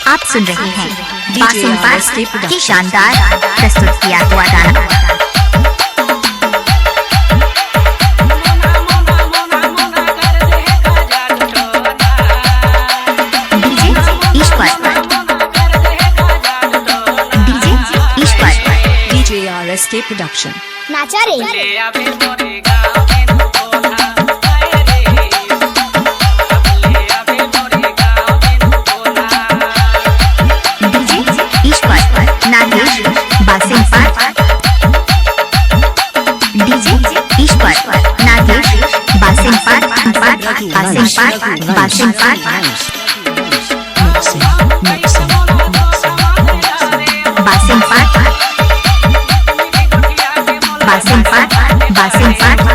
आप सुन रहे हैं बासिम पास की शानदार प्रस्तुत किया हुआ गाना। RSK Production नाचा रे बासिम पाठ डीजे ईश्वर नागेश बासिम पाठ बासिम पाठ बासिम पाठ बासिम पाठ बासिम पाठ बासिम पाठ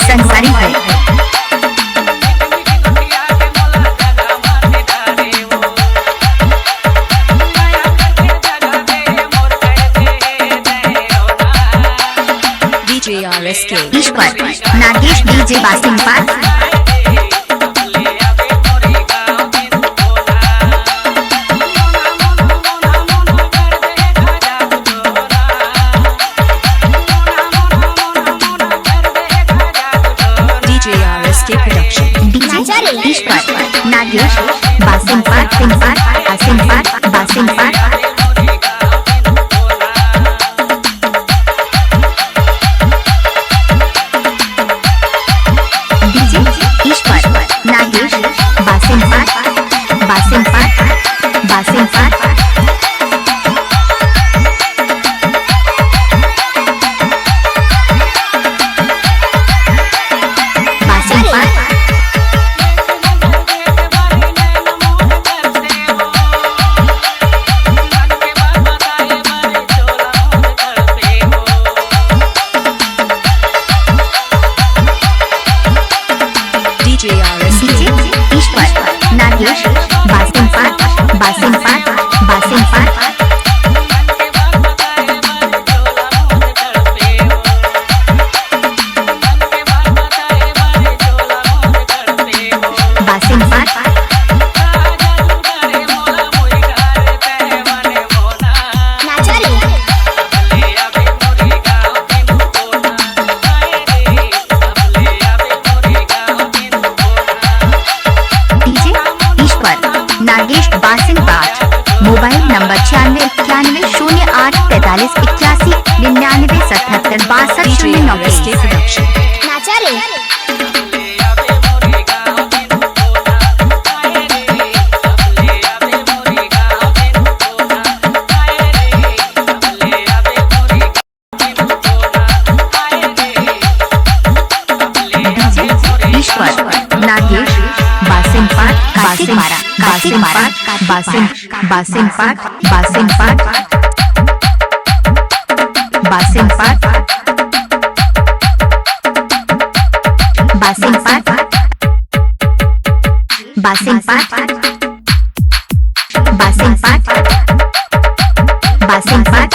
संसारी है DJ RSK ईश्वर नागेश डीजे बासिम पाठ Production ईश्वर नागेश बासिम पाठ बासिम पाठ बासिम पाठ डीजे ईश्वर नागेश बासिम पाठ बासिम पाठ बासिम पाठ ईश्वर नागेश बासिम पाठ बासिम पाठ बासिम पाठ बासिम पाठ नागेश बासिम पाठ मोबाइल नंबर 9691887762 ईश्वर नागेश बासिम पाठ बासिम बासिम पाठ बासिम बासिम पाठ बासिम पाठ बासिम पाठ बासिम पाठ बासिम पाठ बासिम पाठ बासिम पाठ